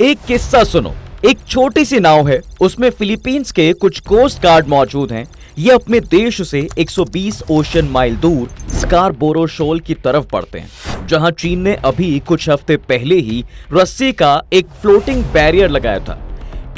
एक किस्सा सुनो। एक छोटी सी नाव है, उसमें फिलीपींस के कुछ कोस्ट गार्ड मौजूद हैं। ये अपने देश से 120 ओशन माइल दूर स्कारबोरो शोल की तरफ बढ़ते हैं, जहां चीन ने अभी कुछ हफ्ते पहले ही रस्सी का एक फ्लोटिंग बैरियर लगाया था।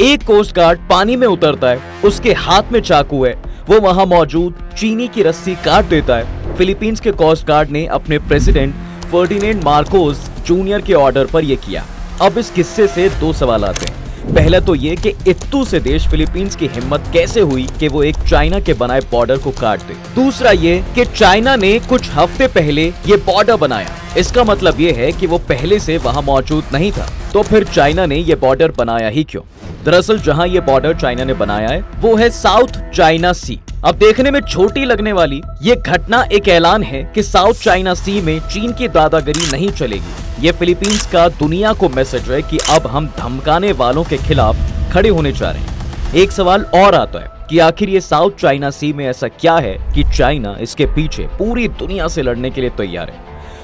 एक कोस्ट गार्ड पानी में उतरता है, उसके हाथ में चाकू है, वो वहां मौजूद चीनी की रस्सी काट देता है। फिलीपींस के कोस्ट गार्ड ने अपने प्रेसिडेंट फर्डिनेंड मार्कोस जूनियर के ऑर्डर पर यह किया। अब इस किस्से से दो सवाल आते हैं। पहला तो ये कि इत्तू से देश फिलीपींस की हिम्मत कैसे हुई कि वो एक चाइना के बनाए बॉर्डर को काट दे। दूसरा ये कि चाइना ने कुछ हफ्ते पहले ये बॉर्डर बनाया, इसका मतलब ये है कि वो पहले से वहां मौजूद नहीं था। तो फिर चाइना ने ये बॉर्डर बनाया ही क्यों? दरअसल जहां ये बॉर्डर चाइना ने बनाया है वो है साउथ चाइना सी। अब देखने में छोटी लगने वाली ये घटना एक ऐलान है कि साउथ चाइना सी में चीन की दादागिरी नहीं चलेगी। ये फिलीपींस का दुनिया को मैसेज है कि अब हम धमकाने वालों के खिलाफ खड़े होने जा रहे हैं। एक सवाल और आता है कि आखिर ये साउथ चाइना सी में ऐसा क्या है कि चाइना इसके पीछे पूरी दुनिया से लड़ने के लिए तैयार है।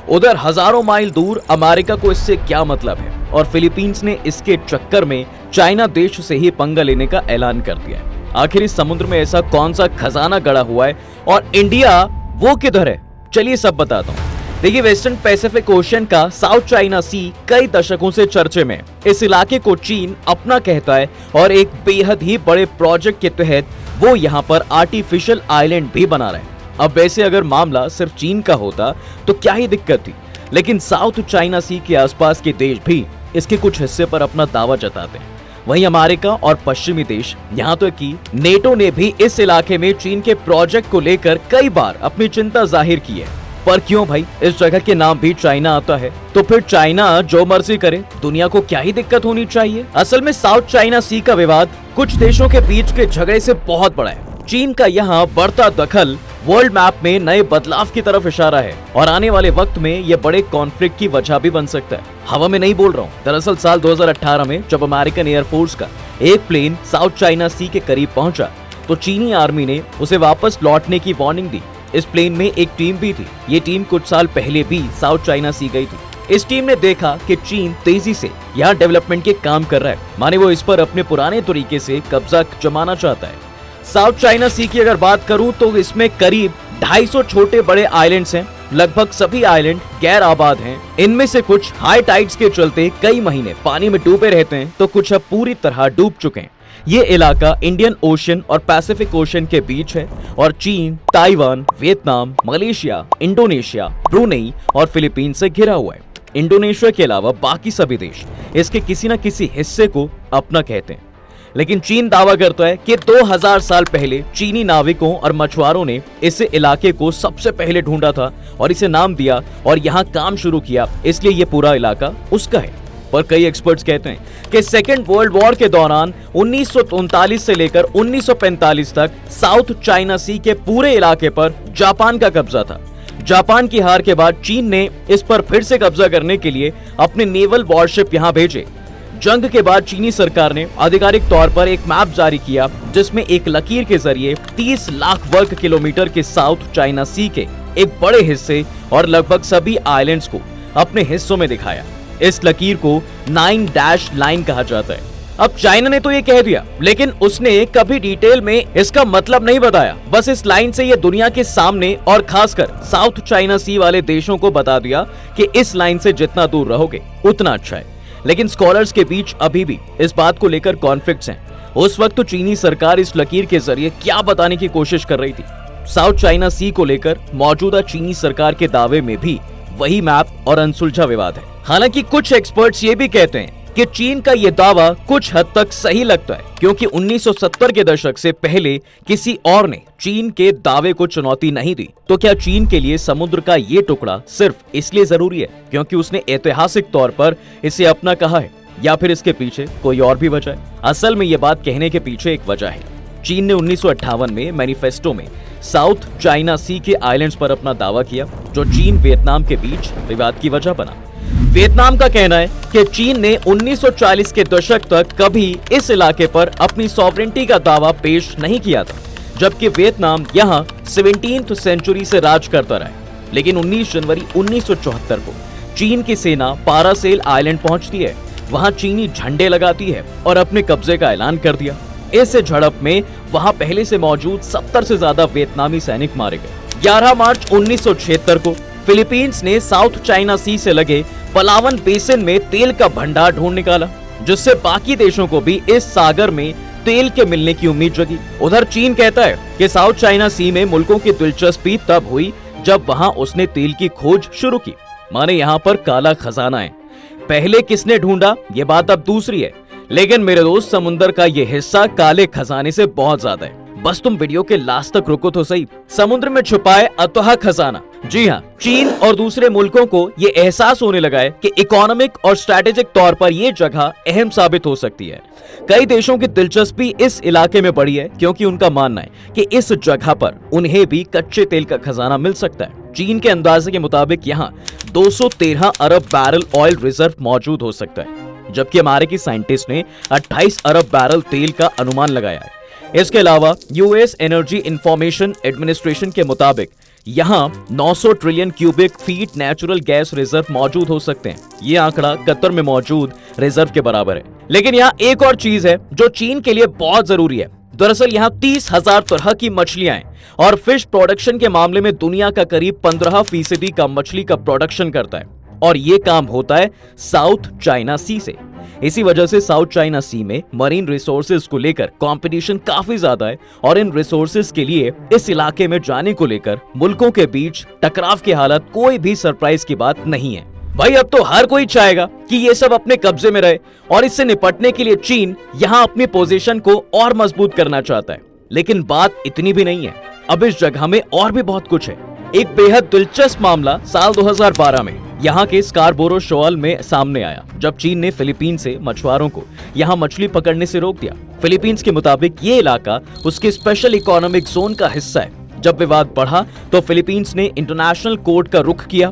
उधर हजारों माइल दूर अमेरिका को इससे क्या मतलब है, और फिलीपींस ने इसके चक्कर में चाइना देश से ही पंगा लेने का ऐलान कर दिया है। आखिर इस समुद्र में ऐसा कौन सा खजाना गड़ा हुआ है और इंडिया वो किधर है? चलिए सब बताता हूँ। देखिए, वेस्टर्न पैसिफिक ओशन का साउथ चाइना सी कई दशकों से चर्चे में। इस इलाके को चीन अपना कहता है और एक बेहद ही बड़े प्रोजेक्ट के तहत वो यहाँ पर आर्टिफिशियल आइलैंड भी बना रहे हैं। अब वैसे अगर मामला सिर्फ चीन का होता तो क्या ही दिक्कत थी, लेकिन साउथ चाइना सी के आसपास के देश भी इसके कुछ हिस्से पर अपना दावा जताते हैं। वहीं अमेरिका और पश्चिमी देश, यहाँ तो कि नेटो ने भी इस इलाके में चीन के प्रोजेक्ट को लेकर कई बार अपनी चिंता जाहिर की है। पर क्यों भाई, इस जगह के नाम भी चाइना आता है, तो फिर चाइना जो मर्जी करे, दुनिया को क्या ही दिक्कत होनी चाहिए? असल में साउथ चाइना सी का विवाद कुछ देशों के बीच के झगड़े से बहुत बड़ा है। चीन का यहाँ बढ़ता दखल वर्ल्ड मैप में नए बदलाव की तरफ इशारा है और आने वाले वक्त में ये बड़े कॉन्फ्लिक्ट की वजह भी बन सकता है। हवा में नहीं बोल रहा हूँ। दरअसल साल 2018 में जब अमेरिकन एयरफोर्स का एक प्लेन साउथ चाइना सी के करीब पहुंचा तो चीनी आर्मी ने उसे वापस लौटने की वार्निंग दी। इस प्लेन में एक टीम भी थी। ये टीम कुछ साल पहले भी साउथ चाइना सी गई थी। इस टीम ने देखा कि चीन तेजी से यहाँ डेवलपमेंट के काम कर रहा है, माने वो इस पर अपने पुराने तरीके से कब्जा जमाना चाहता है। साउथ चाइना सी की अगर बात करूं तो इसमें करीब 250 छोटे बड़े आइलैंड्स हैं। लगभग सभी आइलैंड गैर आबाद हैं। इनमें से कुछ हाई टाइड्स के चलते कई महीने पानी में डूबे रहते हैं, तो कुछ अब पूरी तरह डूब चुके हैं। ये इलाका इंडियन ओशन और पैसिफिक ओशन के बीच है और चीन, Taiwan, Vietnam, Malaysia, Indonesia, Brunei और फिलीपींस से घिरा हुआ है। इंडोनेशिया के अलावा बाकी सभी देश इसके किसी न किसी हिस्से को अपना कहते हैं। लेकिन चीन दावा करता है कि 2000 साल पहले चीनी नाविकों और मछुआरों ने इस इलाके को सबसे पहले ढूंढा था और इसे नाम दिया और यहाँ काम शुरू किया, इसलिए ये पूरा इलाका उसका है। पर कई एक्सपर्ट्स कहते हैं कि सेकेंड वर्ल्ड वॉर के दौरान 1939 से लेकर 1945 तक साउथ चाइना सी के पूरे इलाके पर जापान का कब्जा था। जापान की हार के बाद चीन ने इस पर फिर से कब्जा करने के लिए अपने नेवल वॉरशिप यहाँ भेजे। जंग के बाद चीनी सरकार ने आधिकारिक तौर पर एक मैप जारी किया, जिसमें एक लकीर के जरिए 30 लाख वर्ग किलोमीटर के साउथ चाइना सी के एक बड़े हिस्से और लगभग सभी आइलैंड्स को अपने हिस्सों में दिखाया। इस लकीर को 9 डैश लाइन कहा जाता है। अब चाइना ने तो ये कह दिया, लेकिन उसने कभी डिटेल में इसका मतलब नहीं बताया। बस इस लाइन से ये दुनिया के सामने और खासकर साउथ चाइना सी वाले देशों को बता दिया कि इस लाइन से जितना दूर रहोगे उतना अच्छा है। लेकिन स्कॉलर्स के बीच अभी भी इस बात को लेकर कॉन्फ्लिक्ट्स हैं। उस वक्त तो चीनी सरकार इस लकीर के जरिए क्या बताने की कोशिश कर रही थी? साउथ चाइना सी को लेकर मौजूदा चीनी सरकार के दावे में भी वही मैप और अनसुलझा विवाद है। हालांकि कुछ एक्सपर्ट्स ये भी कहते हैं कि चीन का ये दावा कुछ हद तक सही लगता है, क्योंकि 1970 के दशक से पहले किसी और ने चीन के दावे को चुनौती नहीं दी। तो क्या चीन के लिए समुद्र का ये टुकड़ा सिर्फ इसलिए जरूरी है क्योंकि उसने ऐतिहासिक तौर पर इसे अपना कहा है, या फिर इसके पीछे कोई और भी वजह है? असल में ये बात कहने के पीछे एक वजह है। चीन ने 1958 में मैनिफेस्टो में साउथ चाइना सी के आइलैंड्स पर अपना दावा किया, जो चीन वियतनाम के बीच विवाद की वजह बना। वियतनाम का कहना है कि चीन ने 1940 के दशक तक कभी इस इलाके पर अपनी सॉवरेंटी का दावा पेश नहीं किया था, जबकि वियतनाम यहाँ 17वीं सेंचुरी से राज करता रहा है। लेकिन 19 जनवरी 1974 को चीन की सेना पारासेल आइलैंड पहुंचती है, वहां चीनी झंडे लगाती है और अपने कब्जे का ऐलान कर दिया। इस झड़प में वहां पहले से मौजूद 70 से ज्यादा वियतनामी सैनिक मारे गए। 11 मार्च 1976 को फिलीपींस ने साउथ चाइना सी से लगे पलावन बेसिन में तेल का भंडार ढूंढ निकाला, जिससे बाकी देशों को भी इस सागर में तेल के मिलने की उम्मीद जगी। उधर चीन कहता है कि साउथ चाइना सी में मुल्कों की दिलचस्पी तब हुई जब वहां उसने तेल की खोज शुरू की, माने यहाँ पर काला खजाना है। पहले किसने ढूंढा ये बात अब दूसरी है, लेकिन मेरे दोस्त समुंदर का ये हिस्सा काले खजाने से बहुत ज्यादा है। बस तुम वीडियो के लास्ट तक रुको तो सही। समुद्र में छुपा है अथाह खजाना। जी हाँ, चीन और दूसरे मुल्कों को ये एहसास होने लगा है कि इकोनॉमिक और स्ट्रैटेजिक तौर पर ये जगह अहम साबित हो सकती है। कई देशों की दिलचस्पी इस इलाके में बढ़ी है क्योंकि उनका मानना है कि इस जगह पर उन्हें भी कच्चे तेल का खजाना मिल सकता है। चीन के अंदाजे के मुताबिक यहाँ 213 अरब बैरल ऑयल रिजर्व मौजूद हो सकता है, जबकि अमेरिकी साइंटिस्ट ने 28 अरब बैरल तेल का अनुमान लगाया है। इसके अलावा यूएस एनर्जी इंफॉर्मेशन एडमिनिस्ट्रेशन के मुताबिक यहाँ 900 trillion cubic feet natural gas reserve मौजूद हो सकते हैं। ये आंकड़ा कतर में मौजूद रिजर्व के बराबर है। लेकिन यहाँ एक और चीज है जो चीन के लिए बहुत जरूरी है। दरअसल यहाँ 30,000 तरह की मछलियां हैं और फिश प्रोडक्शन के मामले में दुनिया का करीब 15% का मछली का प्रोडक्शन करता है, और ये काम होता है साउथ चाइना सी से। इसी वजह से साउथ चाइना सी में मरीन रिसोर्सेज को लेकर कंपटीशन काफी ज्यादा है और इन रिसोर्सेज के लिए इस इलाके में जाने को लेकर मुल्कों के बीच टकराव की हालत कोई भी सरप्राइज की बात नहीं है। भाई अब तो हर कोई चाहेगा कि ये सब अपने कब्जे में रहे, और इससे निपटने के लिए चीन यहाँ अपनी पोजीशन को और मजबूत करना चाहता है। लेकिन बात इतनी भी नहीं है, अब इस जगह में और भी बहुत कुछ है। एक बेहद दिलचस्प मामला साल 2012 में यहाँ के स्कारबोरो शोल में सामने आया, जब चीन ने फिलीपीन से मछुआरों को यहाँ मछली पकड़ने से रोक दिया। फिलीपींस के मुताबिक ये इलाका उसके स्पेशल इकोनॉमिक जोन का हिस्सा है। जब विवाद बढ़ा तो फिलीपींस ने इंटरनेशनल कोर्ट का रुख किया।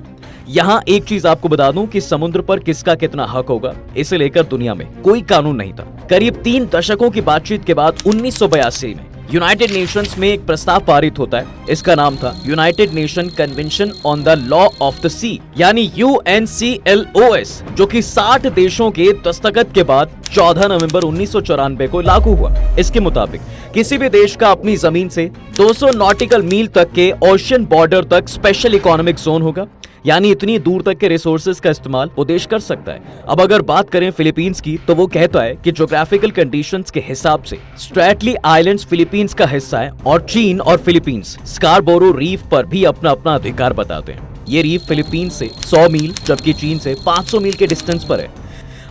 यहाँ एक चीज आपको बता दूं कि समुद्र पर किसका कितना हक होगा, इसे लेकर दुनिया में कोई कानून नहीं था। करीब 3 दशकों की बातचीत के बाद 1982 में यूनाइटेड नेशंस में एक प्रस्ताव पारित होता है। इसका नाम था United Nation Convention on the law of the sea, यानी UNCLOS, जो कि 60 देशों के दस्तखत के बाद 14 नवंबर 1994 को लागू हुआ। इसके मुताबिक किसी भी देश का अपनी जमीन से 200 नॉटिकल मील तक के ओशियन बॉर्डर तक स्पेशल इकोनॉमिक जोन होगा, यानी इतनी दूर तक के रिसोर्सेज का इस्तेमाल वो देश कर सकता है। अब अगर बात करें फिलीपींस की, तो वो कहता है कि ज्योग्राफिकल कंडीशंस के हिसाब से स्ट्रेटली आइलैंड्स फिलीपींस का हिस्सा है, और चीन और फिलीपींस स्कारबोरो रीफ पर भी अपना अपना अधिकार बताते हैं। ये रीफ फिलीपींस से 100 मील जबकि चीन से 500 मील के डिस्टेंस पर है।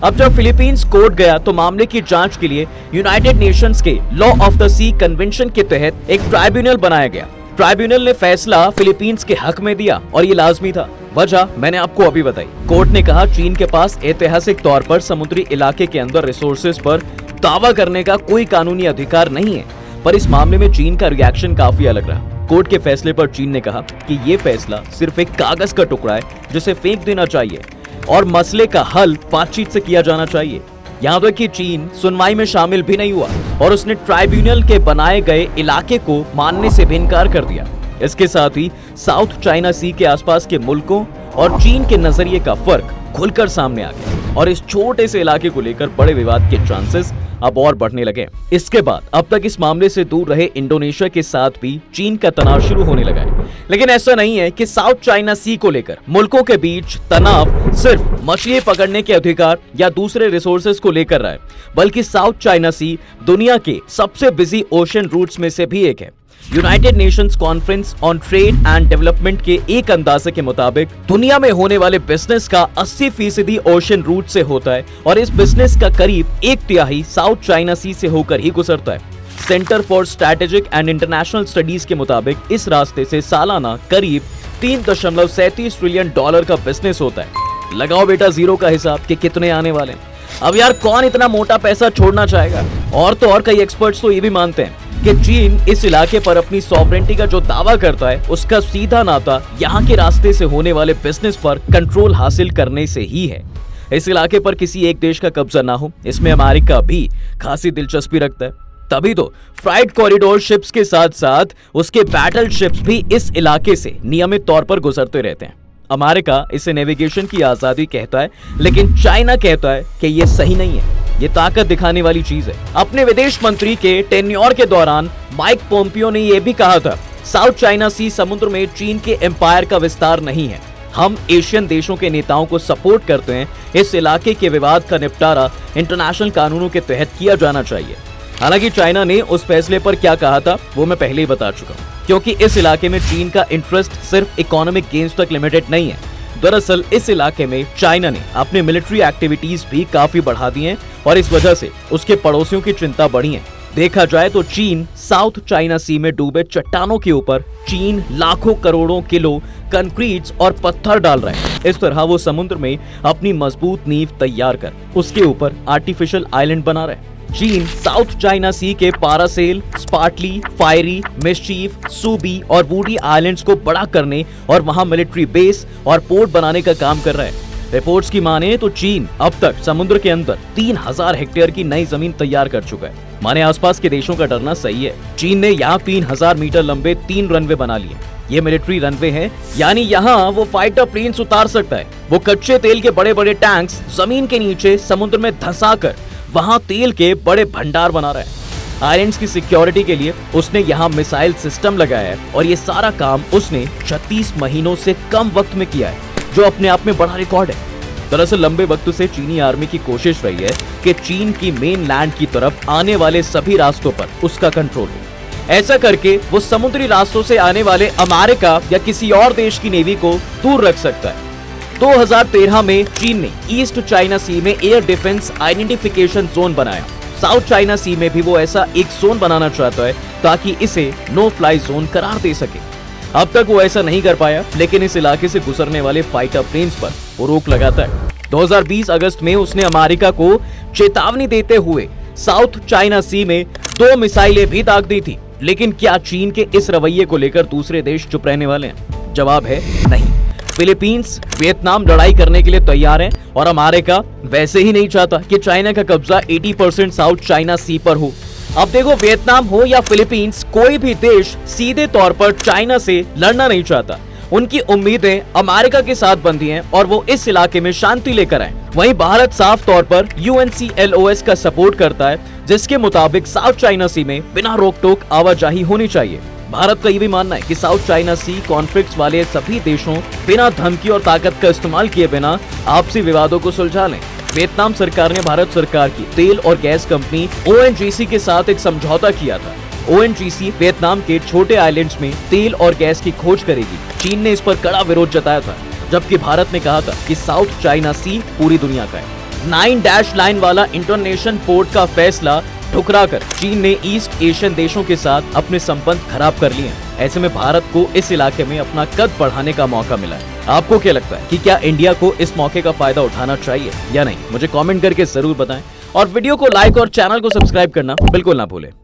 अब जब फिलीपींस कोर्ट गया तो मामले की जांच के लिए यूनाइटेड नेशंस के Law of the Sea Convention के तहत एक ट्राइब्यूनल बनाया गया। ट्राइब्यूनल ने फैसला फिलीपींस के हक में दिया और ये लाजमी था। वजह मैंने आपको अभी बताई। कोर्ट ने कहा चीन के पास ऐतिहासिक तौर पर समुद्री इलाके के अंदर रिसोर्सेज पर दावा करने का कोई कानूनी अधिकार नहीं है, पर इस मामले में चीन का रिएक्शन काफी अलग रहा। कोर्ट के फैसले पर चीन ने कहा कि ये फैसला सिर्फ एक कागज का टुकड़ा है जिसे फेंक देना चाहिए और मसले का हल बातचीत से किया जाना चाहिए। यहाँ तक कि चीन सुनवाई में शामिल भी नहीं हुआ और उसने ट्राइब्यूनल के बनाए गए इलाके को मानने से भी इनकार कर दिया। इसके साथ ही साउथ चाइना सी के आसपास के मुल्कों और चीन के नजरिए का फर्क खुलकर सामने आ गया और इस छोटे से इलाके को लेकर बड़े विवाद के चांसेस अब और बढ़ने लगे। इसके बाद अब तक इस मामले से दूर रहे इंडोनेशिया के साथ भी चीन का तनाव शुरू होने लगा है। लेकिन ऐसा नहीं है कि साउथ चाइना सी को लेकर मुल्कों के बीच तनाव सिर्फ मछली पकड़ने के अधिकार या दूसरे रिसोर्सेज को लेकर रहा है, बल्कि साउथ चाइना सी दुनिया के सबसे बिजी ओशन रूट्स में से भी एक है। United Nations conference on trade and development के एक अंदाजे के मुताबिक दुनिया में होने वाले बिजनेस का 80% ओशन रूट से होता है और इस बिजनेस का करीब 1/3 साउथ चाइना सी से होकर ही गुजरता है। Centre for strategic and international studies के मुताबिक इस रास्ते से सालाना करीब $3.37 ट्रिलियन का बिजनेस होता है। लगाओ बेटा जीरो का हिसाब कि कितने आने वाले हैं। अब यार कौन इतना मोटा पैसा छोड़ना चाहेगा। और तो और कई एक्सपर्ट्स तो ये भी मानते हैं कि चीन इस इलाके पर अपनी सॉवरेंटी का जो दावा करता है उसका सीधा नाता यहाँ के रास्ते से होने वाले बिजनेस पर कंट्रोल हासिल करने से ही है। इस इलाके पर किसी एक देश का कब्जा ना हो, इसमें अमेरिका भी खासी दिलचस्पी रखता है। तभी तो फ्राइट कॉरिडोर शिप्स के साथ साथ उसके बैटल शिप्स भी इस इलाके से नियमित तौर पर गुजरते रहते हैं। अमेरिका इसे नेविगेशन की आजादी कहता है, लेकिन चाइना कहता है कि ये सही नहीं है, ये ताकत दिखाने वाली चीज है। अपने विदेश मंत्री के टेन्योर के दौरान माइक पोम्पियो ने यह भी कहा था, साउथ चाइना सी समुद्र में चीन के एम्पायर का विस्तार नहीं है। हम एशियन देशों के नेताओं को सपोर्ट करते हैं। इस इलाके के विवाद का निपटारा इंटरनेशनल कानूनों के तहत किया जाना चाहिए। हालांकि चाइना ने उस फैसले पर क्या कहा था वो मैं पहले ही बता चुका हूं, क्योंकि इस इलाके में चीन का इंटरेस्ट सिर्फ इकोनॉमिक गेन्स तक लिमिटेड नहीं है। दरअसल इस इलाके में चाइना ने अपने मिलिट्री एक्टिविटीज भी काफी बढ़ा दी हैं और इस वजह से उसके पड़ोसियों की चिंता बढ़ी है। देखा जाए तो चीन साउथ चाइना सी में डूबे चट्टानों के ऊपर चीन लाखों करोड़ों किलो कंक्रीट और पत्थर डाल रहे हैं। इस तरह वो समुद्र में अपनी मजबूत नींव तैयार कर उसके ऊपर आर्टिफिशियल आइलैंड बना रहे हैं। चीन साउथ चाइना सी के पारासेल, स्पार्टली, फायरी, मिस्चीफ, सूबी और वुडी आइलैंड्स को बड़ा करने और वहां मिलिट्री बेस और पोर्ट बनाने का काम कर रहा है। रिपोर्ट्स की माने तो चीन अब तक समुद्र के अंदर 3000 हेक्टेयर की नई जमीन तैयार कर चुका है। माने आसपास के देशों का डरना सही है। चीन ने यहाँ 3000 मीटर लंबे 3 रनवे बना लिए। ये मिलिट्री रनवे हैं, यानी यहाँ वो फाइटर प्लेन्स उतार सकता है। वो कच्चे तेल के बड़े बड़े टैंक्स जमीन के नीचे समुद्र में धंसाकर वहाँ तेल के बड़े भंडार बना रहा है। आइलैंड्स की सिक्योरिटी के लिए उसने यहाँ मिसाइल सिस्टम लगाया है और ये सारा काम उसने 36 महीनों से कम वक्त में किया है, जो अपने आप में बड़ा रिकॉर्ड है। दरअसल लंबे वक्त से चीनी आर्मी की कोशिश रही है कि चीन की मेन लैंड की तरफ आने वाले सभी रास्तों पर उसका कंट्रोल हो। ऐसा करके वो समुद्री रास्तों से आने वाले अमेरिका या किसी और देश की नेवी को दूर रख सकता है। 2013 में चीन ने ईस्ट चाइना सी में एयर डिफेंस आइडेंटिफिकेशन जोन बनाया। साउथ चाइना सी में भी वो ऐसा एक जोन बनाना चाहता है ताकि इसे नो फ्लाई जोन करार दे सके। अब तक वो ऐसा नहीं कर पाया, लेकिन इस इलाके से गुजरने वाले फाइटर प्लेन्स पर वो रोक लगाता है। 2020 अगस्त में उसने अमेरिका को चेतावनी देते हुए साउथ चाइना सी में 2 मिसाइलें भी दाग दी थी। लेकिन क्या चीन के इस रवैये को लेकर दूसरे देश चुप रहने वाले हैं? जवाब है नहीं। फिलीपींस, वियतनाम लड़ाई करने के लिए तैयार है और अमेरिका वैसे ही नहीं चाहता कि चाइना का कब्जा 80% साउथ चाइना सी पर हो। अब देखो, वियतनाम हो या फिलीपींस, कोई भी देश सीधे तौर पर चाइना से लड़ना नहीं चाहता। उनकी उम्मीदें अमेरिका के साथ बंधी हैं और वो इस इलाके में शांति लेकर आए। वहीं भारत साफ तौर पर UNCLOS का सपोर्ट करता है, जिसके मुताबिक साउथ चाइना सी में बिना रोक टोक आवाजाही होनी चाहिए। भारत का ये भी मानना है कि साउथ चाइना सी कॉन्फ्लिक्ट्स वाले सभी देशों बिना धमकी और ताकत का इस्तेमाल किए बिना आपसी विवादों को सुलझा लें। वियतनाम सरकार ने भारत सरकार की तेल और गैस कंपनी ONGC के साथ एक समझौता किया था। ONGC वियतनाम के छोटे आइलैंड्स में तेल और गैस की खोज करेगी। चीन ने इस पर कड़ा विरोध जताया था, जबकि भारत ने कहा था कि साउथ चाइना सी पूरी दुनिया का है। 9 डैश लाइन वाला इंटरनेशनल पोर्ट का फैसला ठुकराकर चीन ने ईस्ट एशियन देशों के साथ अपने संबंध खराब कर लिए हैं। ऐसे में भारत को इस इलाके में अपना कद बढ़ाने का मौका मिला है। आपको क्या लगता है कि क्या इंडिया को इस मौके का फायदा उठाना चाहिए या नहीं? मुझे कमेंट करके जरूर बताएं और वीडियो को लाइक और चैनल को सब्सक्राइब करना बिल्कुल ना भूलें।